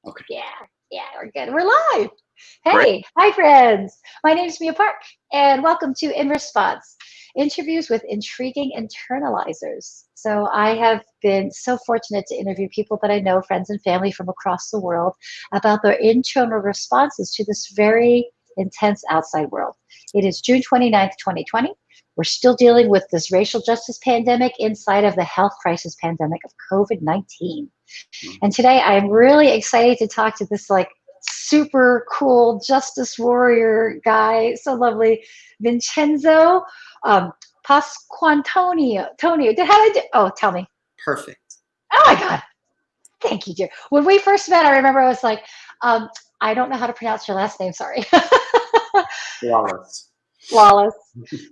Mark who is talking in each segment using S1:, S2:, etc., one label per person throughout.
S1: Okay.
S2: Yeah, we're good. We're live.
S1: Great.
S2: Hey, hi, friends. My name is Mia Park, and welcome to In Response, interviews with intriguing internalizers. So I have been so fortunate to interview people that I know, friends and family from across the world, about their internal responses to this very intense outside world. It is June 29th, 2020. We're still dealing with this racial justice pandemic inside of the health crisis pandemic of COVID-19. And today I'm really excited to talk to this like super cool justice warrior guy, so lovely, Vincenzo Pasquantonio. Tonio, how did I do? Oh, tell me.
S1: Perfect.
S2: Oh my God. Thank you, dear. When we first met, I remember I was like, I don't know how to pronounce your last name. Sorry.
S1: Flawless.
S2: Flawless.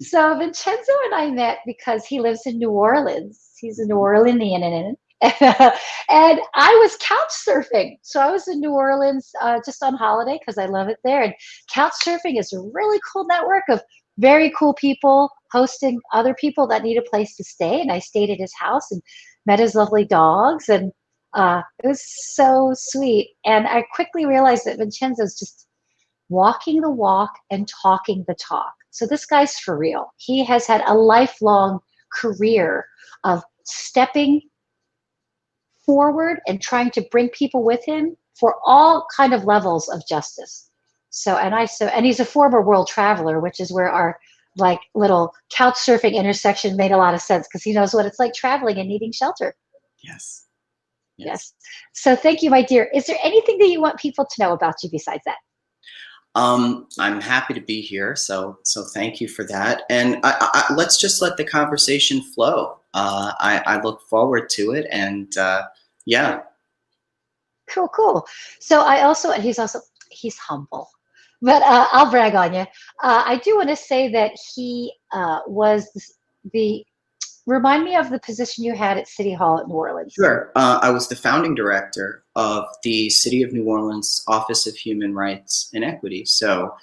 S2: So Vincenzo and I met because he lives in New Orleans. He's a New Orleanian. And I was couch surfing. So I was in New Orleans just on holiday because I love it there. And couch surfing is a really cool network of very cool people hosting other people that need a place to stay. And I stayed at his house and met his lovely dogs. And it was so sweet. And I quickly realized that Vincenzo's just walking the walk and talking the talk. So this guy's for real. He has had a lifelong career of stepping forward and trying to bring people with him for all kind of levels of justice. And he's a former world traveler, which is where our like little couch surfing intersection made a lot of sense because he knows what it's like traveling and needing shelter.
S1: Yes.
S2: Yes. So thank you, my dear. Is there anything that you want people to know about you besides that?
S1: I'm happy to be here, so thank you for that. And let's just let the conversation flow. I look forward to it, and yeah.
S2: Cool. So he's humble, but I'll brag on you. I do want to say that he was the remind me of the position you had at City Hall at New Orleans.
S1: Sure. I was the founding director of the City of New Orleans Office of Human Rights and Equity. So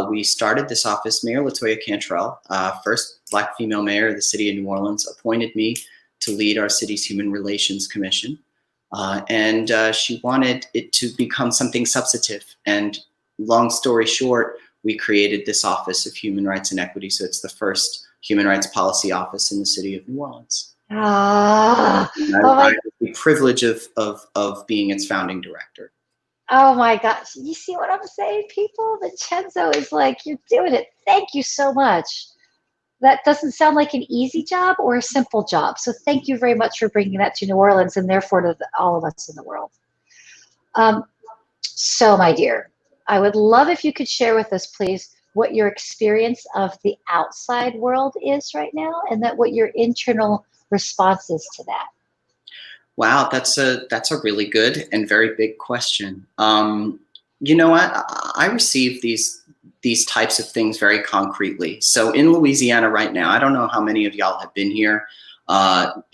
S1: we started this office. Mayor LaToya Cantrell, first Black female mayor of the City of New Orleans, appointed me to lead our city's Human Relations Commission. And she wanted it to become something substantive. And long story short, we created this Office of Human Rights and Equity. So it's the first human rights policy office in the City of New Orleans. I had the privilege of being its founding director.
S2: Oh my gosh. You see what I'm saying, people? Vincenzo is like, you're doing it. Thank you so much. That doesn't sound like an easy job or a simple job. So thank you very much for bringing that to New Orleans and therefore to all of us in the world. So my dear, I would love if you could share with us, please, what your experience of the outside world is right now and what your internal response is to that.
S1: Wow, that's a really good and very big question. You know what? I receive these types of things very concretely. So in Louisiana right now, I don't know how many of y'all have been here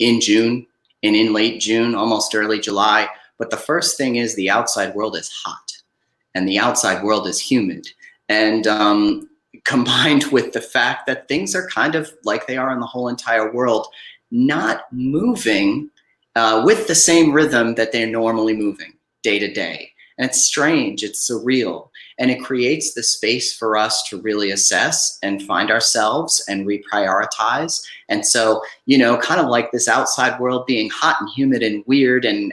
S1: in June and in late June, almost early July. But the first thing is the outside world is hot and the outside world is humid. And combined with the fact that things are kind of like they are in the whole entire world, not moving with the same rhythm that they're normally moving day to day. And it's strange, it's surreal, and it creates the space for us to really assess and find ourselves and reprioritize. And so, you know, kind of like this outside world being hot and humid and weird and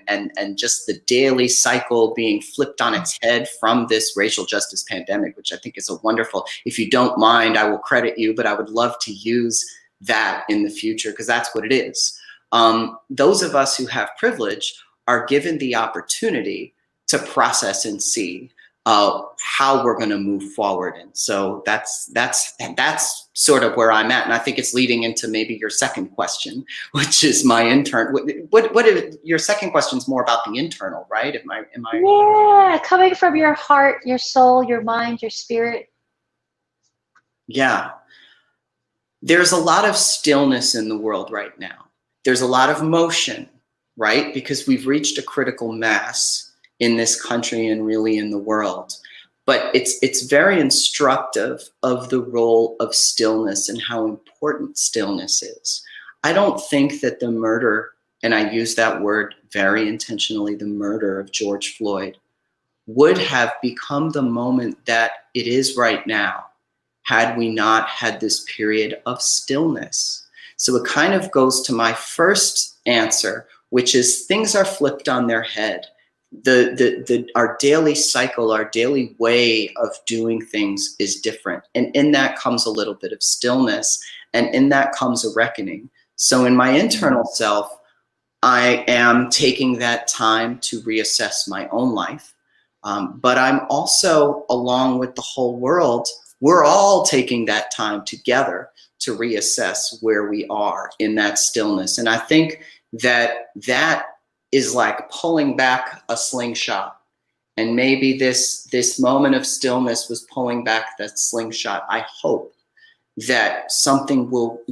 S1: just the daily cycle being flipped on its head from this racial justice pandemic, which I think is a wonderful, if you don't mind, I will credit you, but I would love to use that in the future because that's what it is. Those of us who have privilege are given the opportunity to process and see how we're going to move forward. And so that's sort of where I'm at. And I think it's leading into maybe your second question, which is my intern. What your second question is more about the internal, right? Am I?
S2: Yeah, coming from your heart, your soul, your mind, your spirit.
S1: Yeah. There's a lot of stillness in the world right now. There's a lot of motion, right? Because we've reached a critical mass in this country and really in the world. But it's very instructive of the role of stillness and how important stillness is. I don't think that the murder, and I use that word very intentionally, the murder of George Floyd would have become the moment that it is right now had we not had this period of stillness. So it kind of goes to my first answer, which is things are flipped on their head. Our daily cycle, our daily way of doing things is different. And in that comes a little bit of stillness, and in that comes a reckoning. So in my internal self, I am taking that time to reassess my own life. But I'm also, along with the whole world, we're all taking that time together to reassess where we are in that stillness. And I think that is like pulling back a slingshot. And maybe this moment of stillness was pulling back that slingshot. I hope that something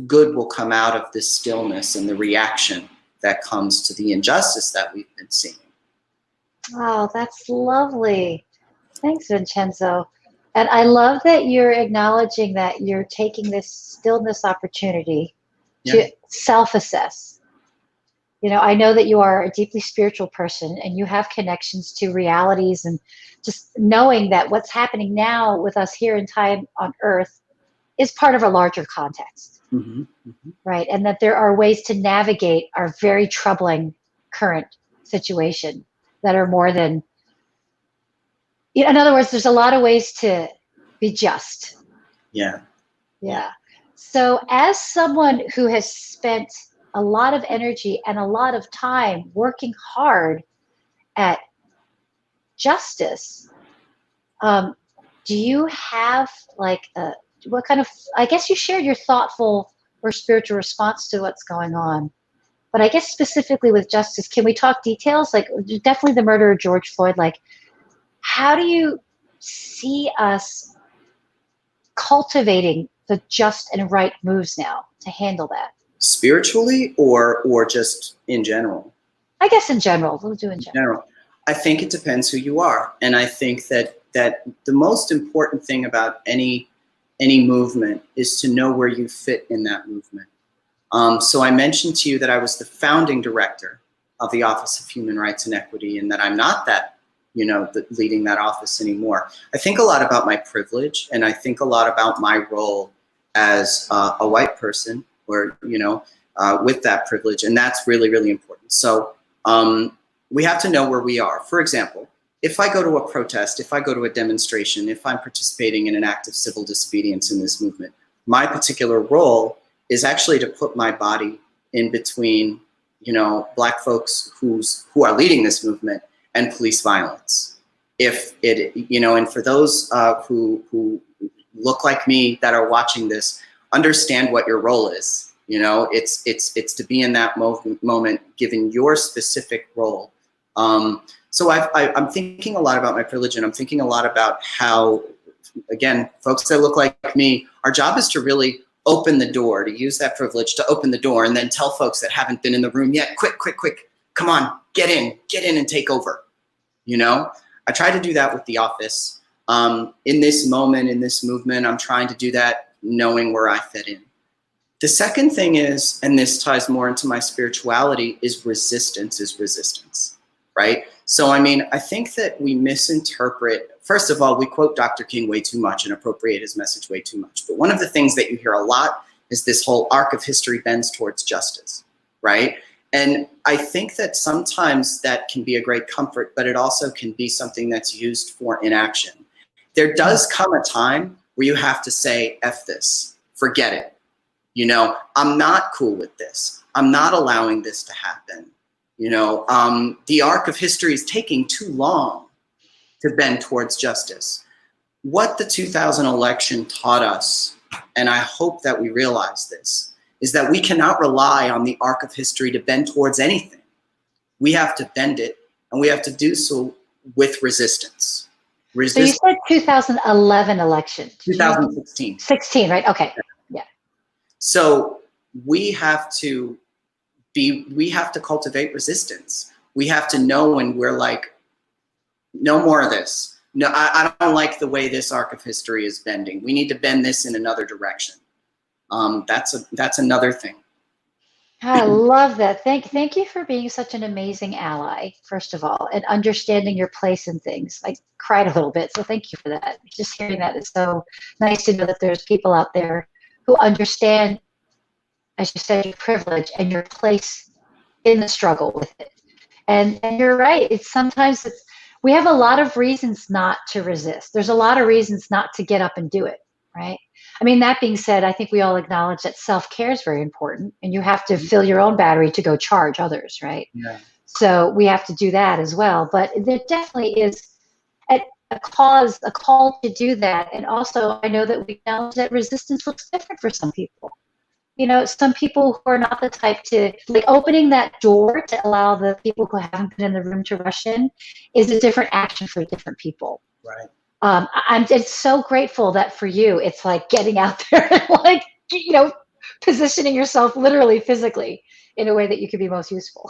S1: good will come out of this stillness and the reaction that comes to the injustice that we've been seeing.
S2: Oh, that's lovely. Thanks, Vincenzo. And I love that you're acknowledging that you're taking this stillness opportunity to self-assess. You know, I know that you are a deeply spiritual person and you have connections to realities, and just knowing that what's happening now with us here in time on Earth is part of a larger context, right? And that there are ways to navigate our very troubling current situation that are more than, in other words, there's a lot of ways to be just.
S1: Yeah.
S2: So as someone who has spent a lot of energy and a lot of time working hard at justice, do you have like what kind of, I guess you shared your thoughtful or spiritual response to what's going on, but I guess specifically with justice, can we talk details? Like definitely the murder of George Floyd, like how do you see us cultivating the just and right moves now to handle that?
S1: Spiritually or just in general?
S2: I guess in general, we'll do in general.
S1: I think it depends who you are. And I think that the most important thing about any movement is to know where you fit in that movement. So I mentioned to you that I was the founding director of the Office of Human Rights and Equity, and that I'm not leading that office anymore. I think a lot about my privilege, and I think a lot about my role as a white person, or with that privilege, and that's really, really important. So we have to know where we are. For example, if I go to a protest, if I go to a demonstration, if I'm participating in an act of civil disobedience in this movement, my particular role is actually to put my body in between, Black folks who are leading this movement and police violence. If it, and for those who look like me that are watching this, understand what your role is. It's to be in that moment, given your specific role. So I'm thinking a lot about my privilege, and I'm thinking a lot about how, again, folks that look like me, our job is to really open the door, to use that privilege to open the door, and then tell folks that haven't been in the room yet, quick, come on, get in and take over. I try to do that with the office. In this moment, in this movement, I'm trying to do that knowing where I fit in. The second thing is, and this ties more into my spirituality, is resistance, right? So, I think that we misinterpret, first of all, we quote Dr. King way too much and appropriate his message way too much. But one of the things that you hear a lot is this whole arc of history bends towards justice, right? And I think that sometimes that can be a great comfort, but it also can be something that's used for inaction. There does come a time where you have to say, F this, forget it. I'm not cool with this. I'm not allowing this to happen. The arc of history is taking too long to bend towards justice. What the 2000 election taught us, and I hope that we realize this, is that we cannot rely on the arc of history to bend towards anything. We have to bend it, and we have to do so with resistance.
S2: So you said 2011 election.
S1: 2016.
S2: 16, right? Okay. Yeah.
S1: So we have to cultivate resistance. We have to know when we're like, no more of this. No, I don't like the way this arc of history is bending. We need to bend this in another direction. That's another thing.
S2: I love that. Thank you for being such an amazing ally, first of all, and understanding your place in things. I cried a little bit, so thank you for that. Just hearing that is so nice to know that there's people out there who understand, as you said, your privilege and your place in the struggle with it. And you're right. It's we have a lot of reasons not to resist. There's a lot of reasons not to get up and do it, right? I mean, that being said, I think we all acknowledge that self-care is very important, and you have to fill your own battery to go charge others, right?
S1: Yeah.
S2: So we have to do that as well. But there definitely is a call to do that. And also, I know that we acknowledge that resistance looks different for some people. Some people who are not the type to, like, opening that door to allow the people who haven't been in the room to rush in is a different action for different people.
S1: Right.
S2: I'm just so grateful that for you, it's like getting out there and, like, positioning yourself literally, physically, in a way that you can be most useful.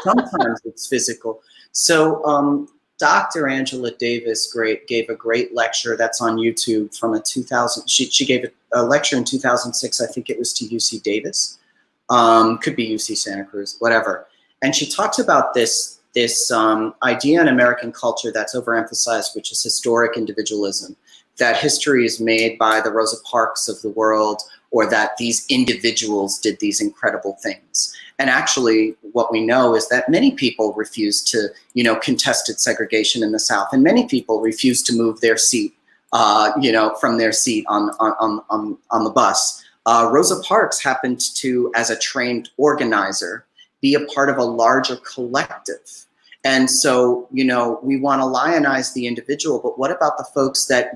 S1: Sometimes it's physical. So Dr. Angela Davis gave a great lecture that's on YouTube from a 2000. She gave a lecture in 2006. I think it was to UC Davis. Could be UC Santa Cruz, whatever. And she talks about this idea in American culture that's overemphasized, which is historic individualism. That history is made by the Rosa Parks of the world, or that these individuals did these incredible things. And actually, what we know is that many people refused to, contested segregation in the South, and many people refused to move their seat, from their seat on the bus. Rosa Parks happened to, as a trained organizer, be a part of a larger collective. And so, we want to lionize the individual, but what about the folks that,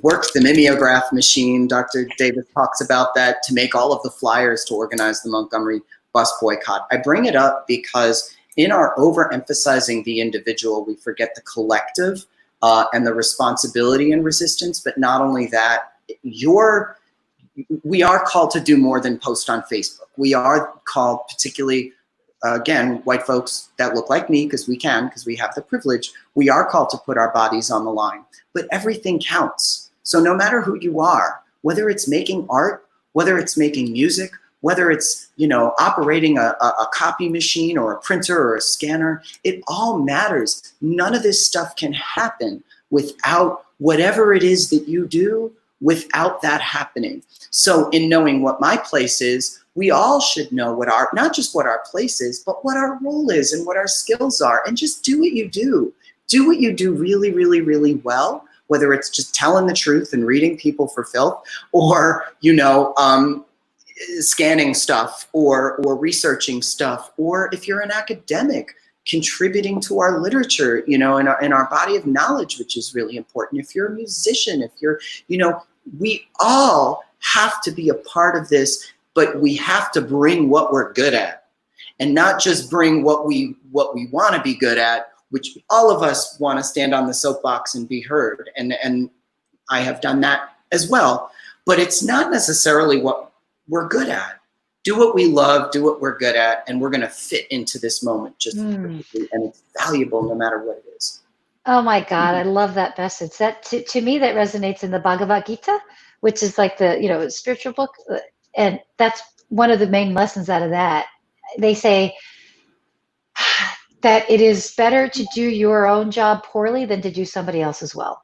S1: worked the mimeograph machine? Dr. Davis talks about that, to make all of the flyers to organize the Montgomery bus boycott. I bring it up because in our overemphasizing the individual, we forget the collective and the responsibility and resistance. But not only that, we are called to do more than post on Facebook. We are called, particularly, again, white folks that look like me, because we have the privilege, we are called to put our bodies on the line. But everything counts. So no matter who you are, whether it's making art, whether it's making music, whether it's, operating a copy machine or a printer or a scanner, it all matters. None of this stuff can happen without whatever it is that you do, without that happening. So in knowing what my place is, we all should know not just what our place is, but what our role is and what our skills are, and just do what you do. Do what you do really, really, really well, whether it's just telling the truth and reading people for filth, or, scanning stuff, or researching stuff, or if you're an academic, contributing to our literature, in our body of knowledge, which is really important. If you're a musician, if you're, we all have to be a part of this, but we have to bring what we're good at, and not just bring what we want to be good at, which all of us want to stand on the soapbox and be heard. And I have done that as well, but it's not necessarily what we're good at. Do what we love, do what we're good at, and we're going to fit into this moment just perfectly, and it's valuable no matter what it is.
S2: Oh my God, I love that message. That to me, that resonates in the Bhagavad Gita, which is like the spiritual book, and that's one of the main lessons out of that. They say that it is better to do your own job poorly than to do somebody else's well.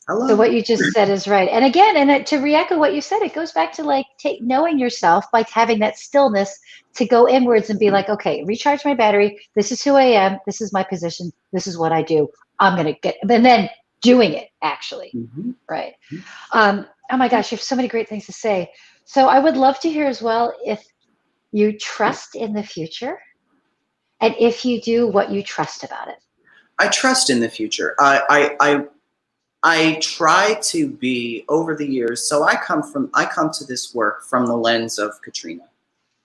S2: So what you just said is right. And again, to re-echo what you said, it goes back to, like, knowing yourself, by having that stillness to go inwards and be like, okay, recharge my battery. This is who I am. This is my position. This is what I do. I'm going to get, and then doing it actually. Mm-hmm. Right. Oh my gosh, you have so many great things to say. So I would love to hear as well if you trust in the future, and if you do, what you trust about it.
S1: I trust in the future. I try to be, over the years, so I come to this work from the lens of Katrina,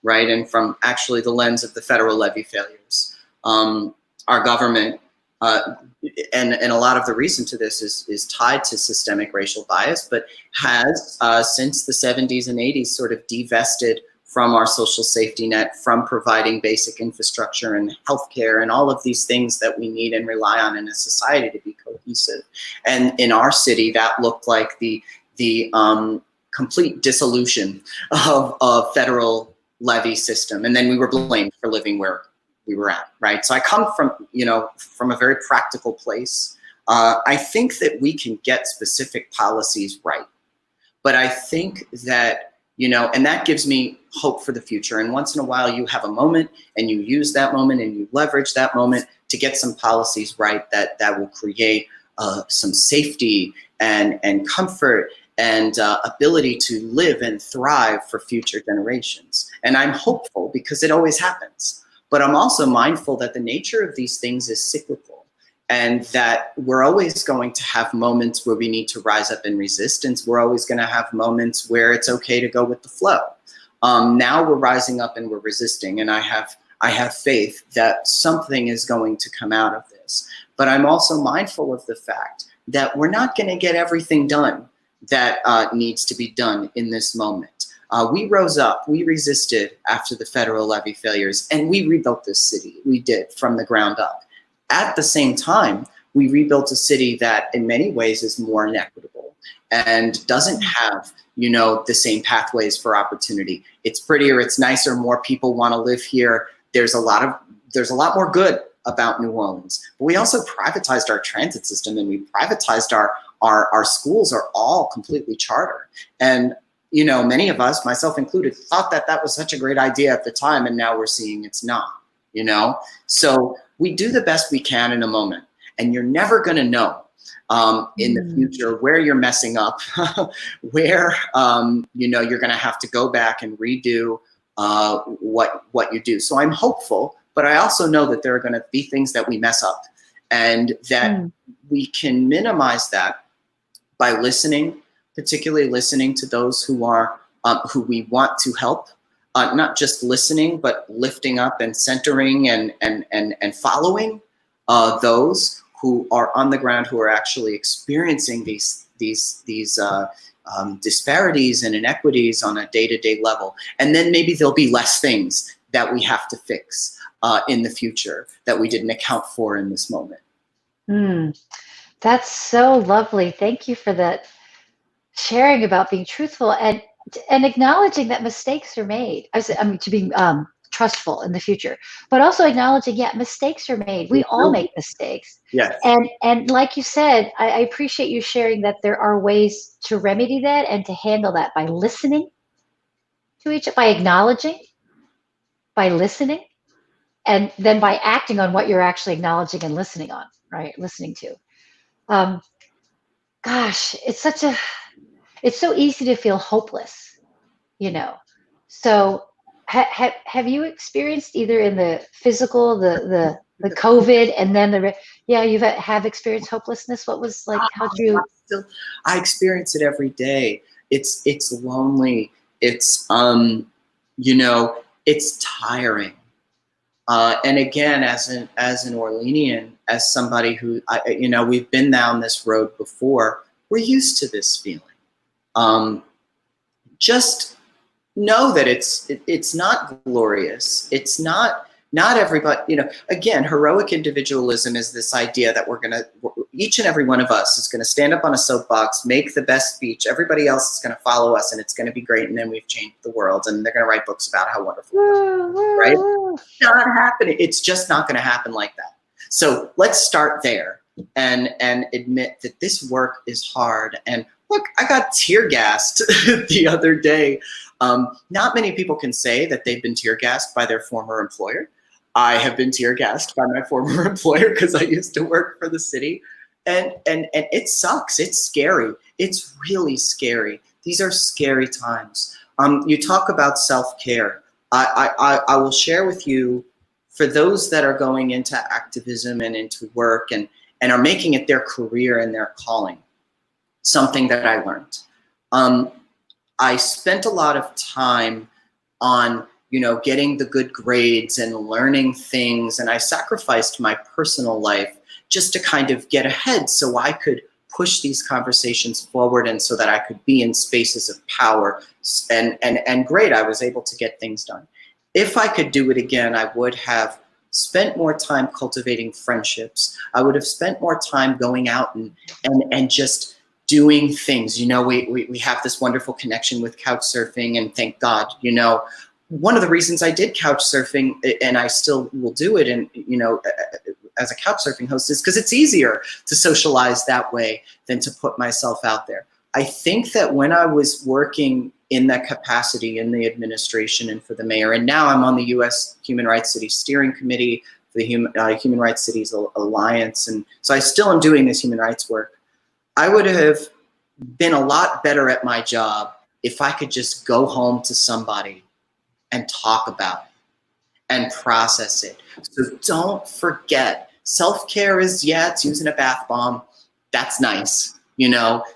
S1: right? And from actually the lens of the federal levee failures. Our government, and a lot of the reason to this is tied to systemic racial bias, but has, since the 70s and 80s, sort of divested from our social safety net, from providing basic infrastructure and healthcare and all of these things that we need and rely on in a society to be cohesive. And in our city, that looked like the complete dissolution of federal levy system, and then we were blamed for living where we were at, right? So I come from, from a very practical place. I think that we can get specific policies right, but I think that, and that gives me hope for the future. And once in a while you have a moment and you use that moment and you leverage that moment to get some policies right that will create some safety and comfort and ability to live and thrive for future generations. And I'm hopeful because it always happens. But I'm also mindful that the nature of these things is cyclical, and that we're always going to have moments where we need to rise up in resistance. We're always going to have moments where it's okay to go with the flow. Now we're rising up and we're resisting, and I have faith that something is going to come out of this. But I'm also mindful of the fact that we're not going to get everything done that needs to be done in this moment. We rose up, we resisted after the federal levy failures, and we rebuilt this city. We did from the ground up. At the same time, we rebuilt a city that in many ways is more inequitable and doesn't have, the same pathways for opportunity. It's prettier, it's nicer, more people want to live here. There's a lot more good about New Orleans. But we also privatized our transit system, and we privatized our schools are all completely charter. And many of us, myself included, thought that was such a great idea at the time, and now we're seeing it's not, So we do the best we can in a moment, and you're never going to know in the future where you're messing up, where, you're going to have to go back and redo what you do. So I'm hopeful, but I also know that there are going to be things that we mess up, and that we can minimize that by listening, particularly listening to those who are who we want to help, not just listening, but lifting up and centering and following those who are on the ground, who are actually experiencing these disparities and inequities on a day-to-day level. And then maybe there'll be less things that we have to fix in the future that we didn't account for in this moment.
S2: That's so lovely. Thank you for that sharing about being truthful and acknowledging that mistakes are made. To be trustful in the future, but also acknowledging, mistakes are made. We all make mistakes.
S1: Yes.
S2: And like you said, I appreciate you sharing that there are ways to remedy that and to handle that by listening to by acknowledging, by listening, and then by acting on what you're actually acknowledging and listening on, right? Listening to. Gosh, it's so easy to feel hopeless, So have you experienced either in the physical, the COVID, and then you have experienced hopelessness? What was how'd you?
S1: I experience it every day. It's lonely. It's it's tiring. And again, as an Orleanian, as somebody who, we've been down this road before, we're used to this feeling. Just know that it's not glorious. It's not everybody, again, heroic individualism is this idea that each and every one of us is going to stand up on a soapbox, make the best speech. Everybody else is going to follow us, and it's going to be great. And then we've changed the world, and they're going to write books about how wonderful it is, right? It's not happening. It's just not going to happen like that. So let's start there and admit that this work is hard. And look, I got tear gassed the other day. Not many people can say that they've been tear gassed by their former employer. I have been tear gassed by my former employer because I used to work for the city. And it sucks. It's scary. It's really scary. These are scary times. You talk about self-care. I will share with you, for those that are going into activism and into work and are making it their career and their calling, something that I learned. I spent a lot of time on, getting the good grades and learning things, and I sacrificed my personal life just to kind of get ahead so I could push these conversations forward and so that I could be in spaces of power. And great, I was able to get things done. If I could do it again, I would have spent more time cultivating friendships. I would have spent more time going out and just doing things. We have this wonderful connection with couch surfing, and thank God, one of the reasons I did couch surfing, and I still will do it, and as a couch surfing host, is because it's easier to socialize that way than to put myself out there. I think that when I was working in that capacity in the administration and for the mayor, and now I'm on the U.S. Human Rights Cities Steering Committee, the Human Rights Cities Alliance, and so I still am doing this human rights work. I would have been a lot better at my job if I could just go home to somebody and talk about it and process it. So don't forget, self-care is, it's using a bath bomb. That's nice.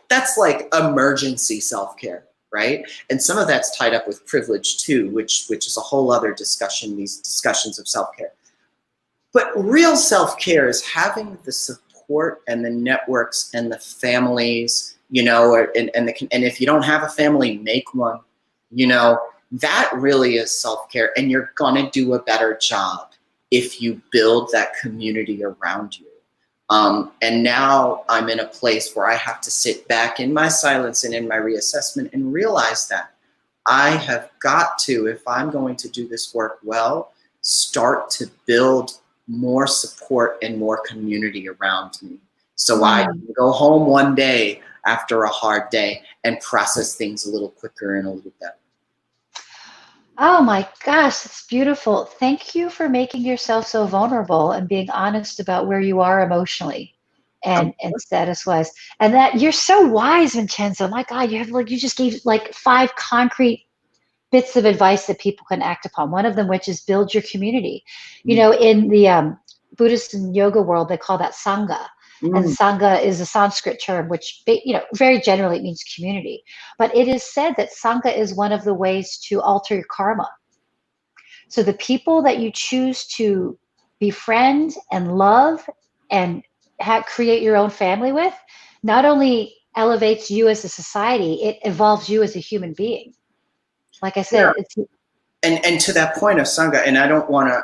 S1: That's like emergency self-care, right? And some of that's tied up with privilege too, which is a whole other discussion, these discussions of self-care. But real self-care is having the support and the networks and the families, and if you don't have a family, make one, that really is self-care, and you're gonna do a better job if you build that community around you. And now I'm in a place where I have to sit back in my silence and in my reassessment and realize that I have got to, if I'm going to do this work well, start to build more support and more community around me. So I can go home one day after a hard day and process things a little quicker and a little better.
S2: Oh my gosh, that's beautiful. Thank you for making yourself so vulnerable and being honest about where you are emotionally and status-wise. And that you're so wise, Vincenzo. My God, you just gave like 5 concrete bits of advice that people can act upon. One of them, which is build your community. In the Buddhist and yoga world, they call that Sangha. And Sangha is a Sanskrit term, which, very generally it means community. But it is said that Sangha is one of the ways to alter your karma. So the people that you choose to befriend and love and create your own family with, not only elevates you as a society, it evolves you as a human being. Like I said,
S1: and to that point of Sangha, and I don't want to,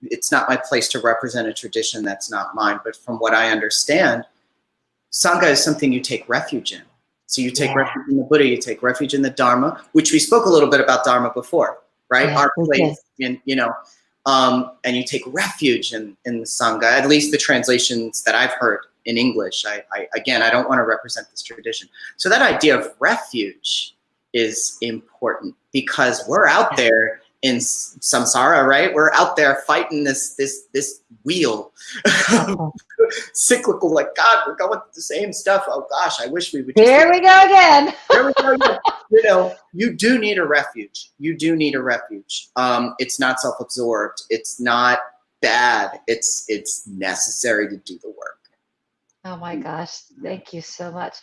S1: it's not my place to represent a tradition that's not mine, but from what I understand, Sangha is something you take refuge in. So you take refuge in the Buddha, you take refuge in the Dharma, which we spoke a little bit about Dharma before, right? Our place in, and you take refuge in the Sangha, at least the translations that I've heard in English. Again, I don't want to represent this tradition. So that idea of refuge is important because we're out there in samsara, right? We're out there fighting this wheel, cyclical. Like, God, we're going through the same stuff. Oh gosh, I wish we would.
S2: Here we go again.
S1: There we go again. You do need a refuge. You do need a refuge. It's not self-absorbed. It's not bad. It's necessary to do the work.
S2: Oh my gosh, thank you so much.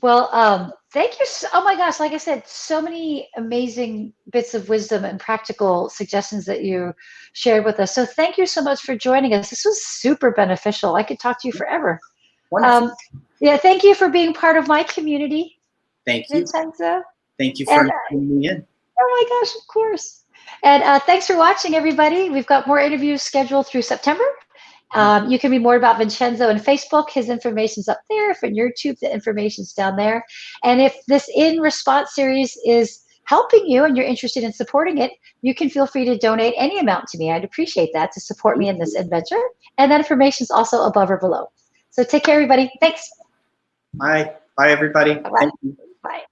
S2: Well, thank you. Oh my gosh, like I said, so many amazing bits of wisdom and practical suggestions that you shared with us. So thank you so much for joining us. This was super beneficial. I could talk to you forever.
S1: Wonderful.
S2: Thank you for being part of my community.
S1: Thank you.
S2: Vincenzo.
S1: Thank you for inviting me in.
S2: Oh my gosh, of course. And thanks for watching, everybody. We've got more interviews scheduled through September. You can read more about Vincenzo on Facebook. His information's up there. For YouTube, the information's down there. And if this In Response series is helping you and you're interested in supporting it, you can feel free to donate any amount to me. I'd appreciate that to support me in this adventure. And that information's also above or below. So take care, everybody. Thanks.
S1: Bye. Bye, everybody.
S2: Bye. Bye.